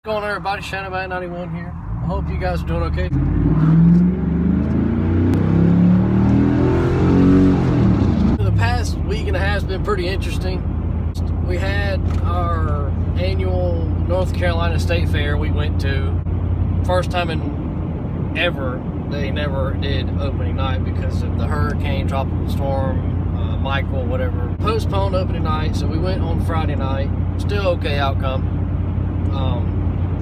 What's going on, everybody? Shadowbat91 here. I hope you guys are doing okay. The past week and a half has been pretty interesting. We had our annual North Carolina State Fair we went to. First time in ever they never did opening night because of the hurricane, tropical storm, Michael, whatever. Postponed opening night, so we went on Friday night. Still okay outcome.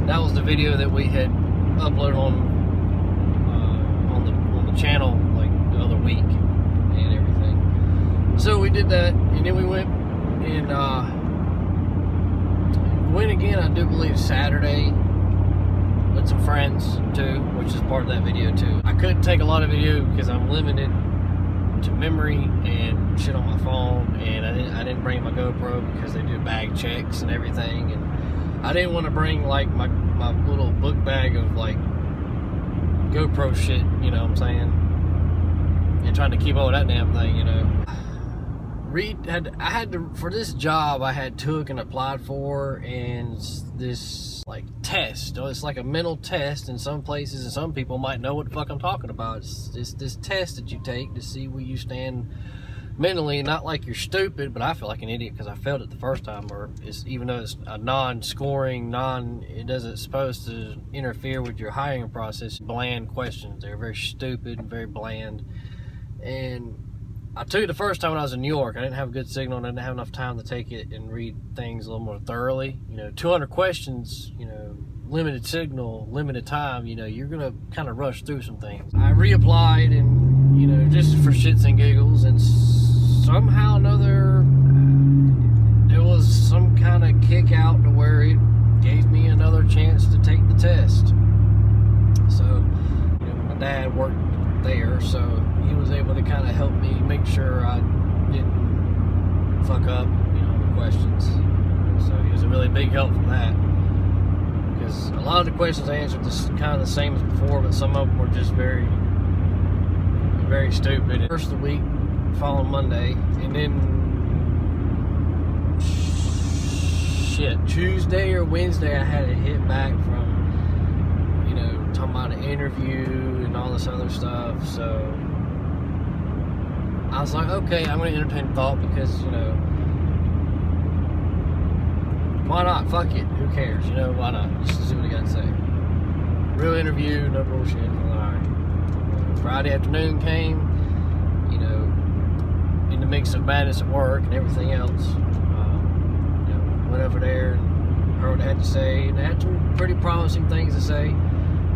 That was the video that we had uploaded on the channel like the other week and everything. So we did that, and then we went and went again, I do believe Saturday, with some friends too, which is part of that video too. I couldn't take a lot of video because I'm limited to memory and shit on my phone, and I didn't bring my GoPro because they do bag checks and everything, and I didn't want to bring like my little book bag of like GoPro shit, you know what I'm saying, and trying to keep all that damn thing, you know. I had to, for this job I took and applied for, and this like test, it's like a mental test in some places, and some people might know what the fuck I'm talking about. It's this test that you take to see where you stand mentally, not like you're stupid, but I feel like an idiot because I failed it the first time, or even though it's a non-scoring, it doesn't supposed to interfere with your hiring process. Bland questions, they're very stupid and very bland. And I took it the first time when I was in New York. I didn't have a good signal, and I didn't have enough time to take it and read things a little more thoroughly. You know, 200 questions, you know, limited signal, limited time, you know, you're gonna kind of rush through some things. I reapplied, and, you know, just for shits and giggles, and somehow or another there was some kind of kick out to where it gave me another chance to take the test. So, you know, my dad worked there, so he was able to kind of help me make sure I didn't fuck up, you know, the questions. So he was a really big help for that, because a lot of the questions I answered was kind of the same as before, but some of them were just very, very stupid. First of the week, following Monday, and then shit, Tuesday or Wednesday I had a hit back from, you know, talking about an interview and all this other stuff. So I was like, okay, I'm gonna entertain the thought, because, you know, why not? Fuck it, who cares, you know, why not? Just see what I gotta say. Real interview, no bullshit. Alright. Friday afternoon came, you know, in the mix of madness at work and everything else. You know, went over there and heard what they had to say, and they had some pretty promising things to say.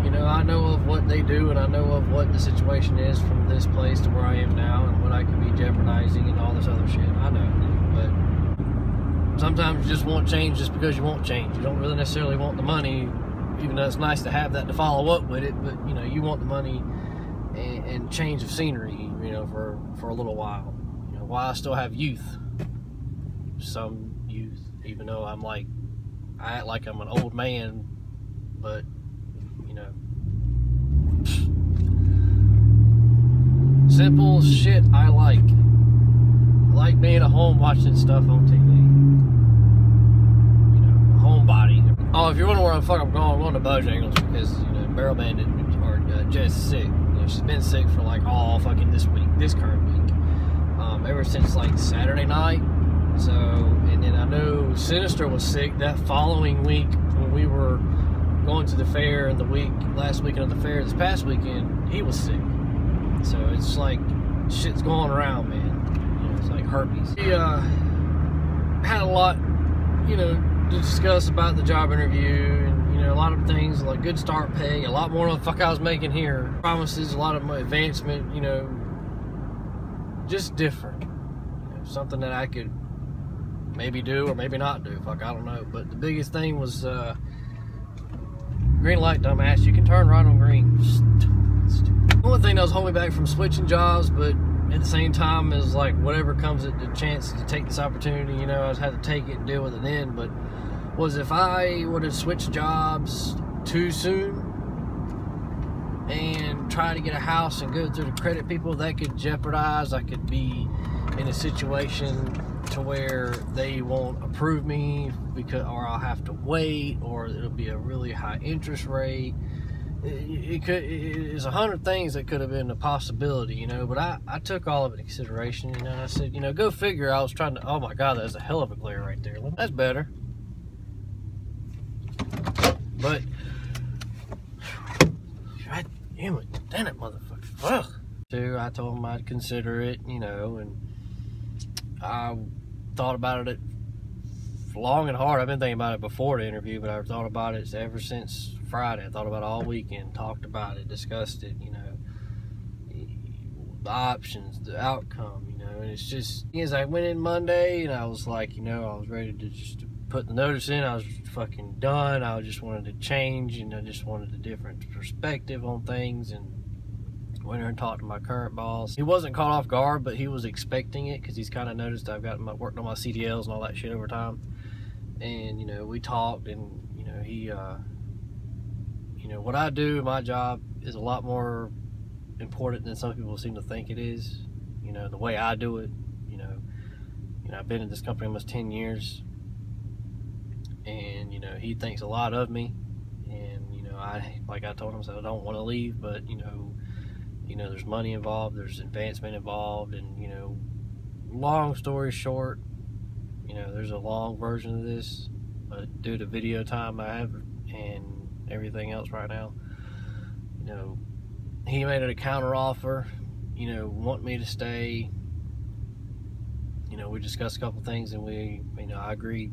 You know, I know of what they do, and I know of what the situation is from this place to where I am now, and what I could be jeopardizing and all this other shit. I know, but sometimes you just want change just because you want change. You don't really necessarily want the money, even though it's nice to have that to follow up with it, but, you know, you want the money and change of scenery, you know, for a little while. You know, while I still have youth, some youth, even though I act like I'm an old man, but, you know, simple shit I like. I like being at home watching stuff on TV. You know, a homebody. Oh, if you're wondering where the fuck I'm going to Bojangles, because, you know, Barrel Bandit, or Jess is sick. You know, she's been sick for like all fucking this current week. Ever since like Saturday night. So, and then I know Sinister was sick that following week when we were going to the fair, and last weekend of the fair, this past weekend, he was sick. So it's like shit's going around, man. You know, it's like herpes. We had a lot, you know, to discuss about the job interview, and, you know, a lot of things like good start pay, a lot more than the fuck I was making here. Promises, a lot of my advancement, you know, just different. You know, something that I could maybe do or maybe not do. Fuck, I don't know. But the biggest thing was green light, dumbass. You can turn right on green. Stupid. The only thing that was holding me back from switching jobs, but at the same time, is like whatever comes at the chance to take this opportunity, you know, I just had to take it and deal with it then. But was if I would have switched jobs too soon and try to get a house and go through the credit people, that could jeopardize. I could be in a situation to where they won't approve me because, or I'll have to wait, or it'll be a really high interest rate. It's 100 things that could have been a possibility, you know, but I took all of it into consideration, you know, and I said, you know, go figure. I was trying to, oh my God, that's a hell of a glare right there. That's better. But, God damn it, motherfucker. Ugh. So I told him I'd consider it, you know, and I thought about it long and hard. I've been thinking about it before the interview, but I've thought about it ever since Friday. I thought about it all weekend, talked about it, discussed it, you know, the options, the outcome, you know, and it's just, as I went in Monday and I was like, you know, I was ready to just put the notice in. I was fucking done. I just wanted to change, and I just wanted a different perspective on things, and went there and talked to my current boss. He wasn't caught off guard, but he was expecting it because he's kind of noticed I've got worked on my CDLs and all that shit over time. And, you know, we talked, and, you know, he, you know, what I do, my job is a lot more important than some people seem to think it is. You know, the way I do it, you know, I've been in this company almost 10 years, and, you know, he thinks a lot of me. And, you know, like I told him, so I don't want to leave, but, you know, there's money involved, there's advancement involved, and, you know, long story short, you know, there's a long version of this, but due to video time I have and everything else right now, you know, he made it a counter offer, you know, want me to stay. You know, we discussed a couple things, and you know, I agreed,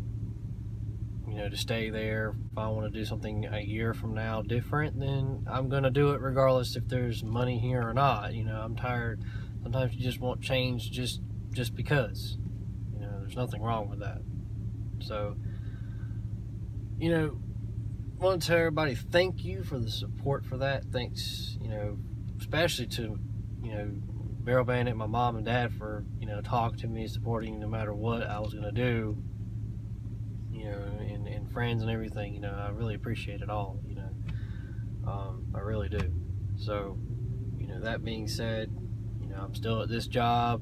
you know, to stay there. If I want to do something a year from now different, then I'm going to do it regardless if there's money here or not. You know, I'm tired. Sometimes you just want change just because. You know, there's nothing wrong with that. So, you know, I want to tell everybody thank you for the support for that. Thanks, you know, especially to, you know, Barrel Bandit, my mom and dad, for, you know, talking to me, supporting no matter what I was going to do. You know, and friends and everything, you know, I really appreciate it all, you know, I really do. So, you know, that being said, you know, I'm still at this job,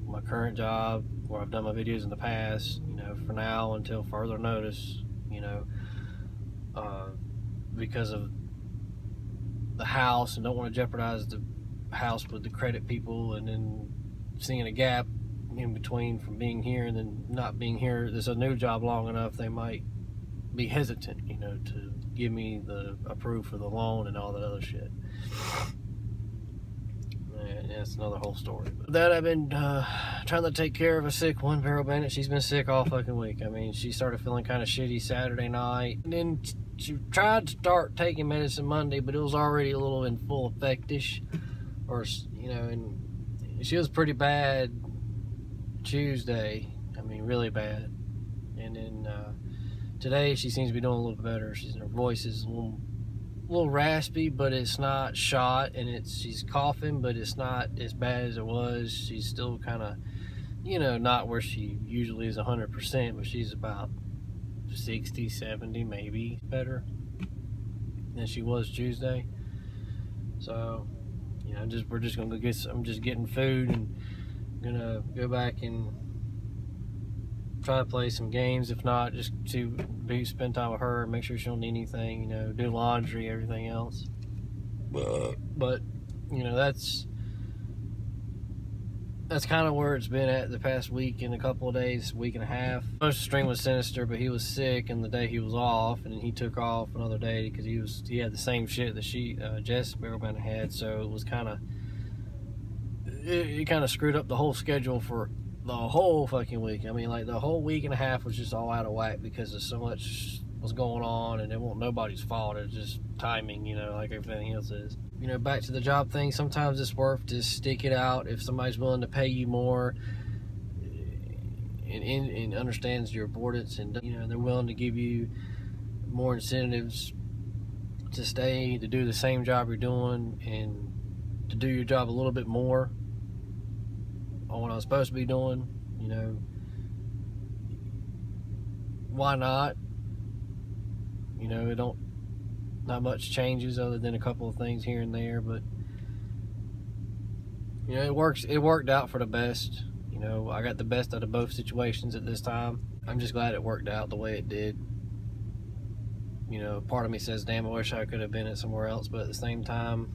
my current job, where I've done my videos in the past, you know, for now until further notice, you know, because of the house, and don't want to jeopardize the house with the credit people, and then seeing a gap in between from being here and then not being here. There's a new job long enough, they might be hesitant, you know, to give me the approve for the loan and all that other shit. And that's another whole story. But that, I've been trying to take care of a sick one, Barrel Bandit. She's been sick all fucking week. I mean, she started feeling kind of shitty Saturday night, and then she tried to start taking medicine Monday, but it was already a little in full effect-ish, or, you know, and she was pretty bad Tuesday. I mean, really bad. And then today she seems to be doing a little better. Her voice is a little raspy, but it's not shot, and she's coughing, but it's not as bad as it was. She's still kind of, you know, not where she usually is 100%, but she's about 60, 70 maybe better than she was Tuesday. So, you know, we're just gonna go get some. I'm just getting food, and gonna go back and try to play some games. If not, just to spend time with her, make sure she don't need anything, you know, do laundry, everything else. But you know, that's kind of where it's been at the past week and a couple of days, week and a half. Most of the stream was Sinister, but he was sick, and the day he was off, and he took off another day because he had the same shit that Jess Barrel Bandit had. So it was kind of, it kind of screwed up the whole schedule for the whole fucking week. I mean, like, the whole week and a half was just all out of whack because of so much was going on, and it wasn't nobody's fault. It's just timing, you know, like everything else is. You know, back to the job thing, sometimes it's worth to stick it out if somebody's willing to pay you more and understands your importance, and, you know, they're willing to give you more incentives to stay, to do the same job you're doing, and to do your job a little bit more on what I was supposed to be doing. You know, why not? You know, not much changes other than a couple of things here and there, but, you know, it worked out for the best. You You know, I got the best out of both situations at this time. I'm just glad it worked out the way it did. You know, part of me says, damn, I wish I could have been at somewhere else, but at the same time,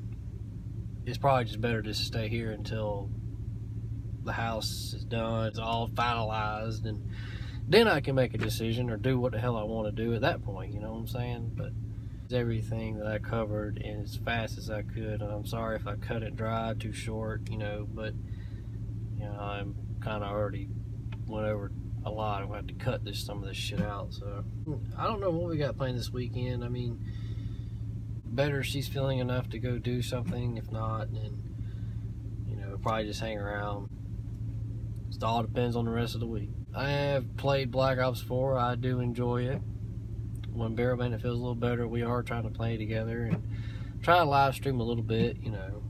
it's probably just better just to stay here until the house is done, it's all finalized, and then I can make a decision or do what the hell I want to do at that point, you know what I'm saying? But it's everything that I covered and as fast as I could, and I'm sorry if I cut it dry too short, you know, but you know, I'm kind of already went over a lot. I'm going to have to cut some of this shit out. So I don't know what we got planned this weekend. I mean, better she's feeling enough to go do something. If not, then, you know, probably just hang around. It all depends on the rest of the week. I have played Black Ops 4. I do enjoy it. When Barrel Bandit feels a little better, we are trying to play together and try to live stream a little bit, you know.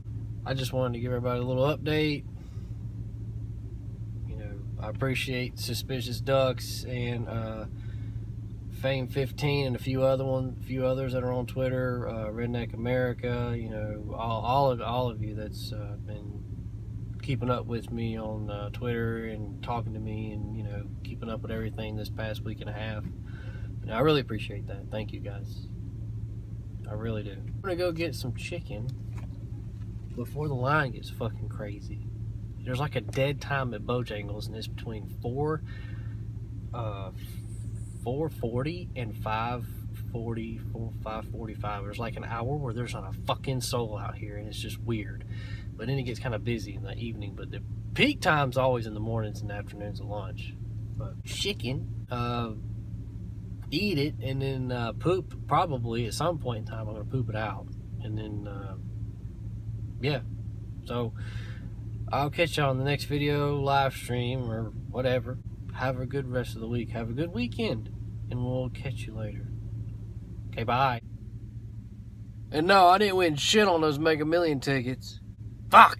I just wanted to give everybody a little update. I appreciate Suspicious Ducks and Fame 15 and a few others that are on Twitter, Redneck America. You know, all of you that's been keeping up with me on Twitter and talking to me and, you know, keeping up with everything this past week and a half. You know, I really appreciate that. Thank you guys. I really do. I'm gonna go get some chicken before the line gets fucking crazy. There's like a dead time at Bojangles, and it's between 4:40 and 5:45. There's like an hour where there's not a fucking soul out here, and it's just weird. But then it gets kind of busy in the evening. But the peak time's always in the mornings and afternoons at lunch. But chicken, eat it, and then poop. Probably at some point in time, I'm gonna poop it out, and then yeah. So I'll catch y'all in the next video, live stream, or whatever. Have a good rest of the week. Have a good weekend. And we'll catch you later. Okay, bye. And no, I didn't win shit on those Mega Million tickets. Fuck!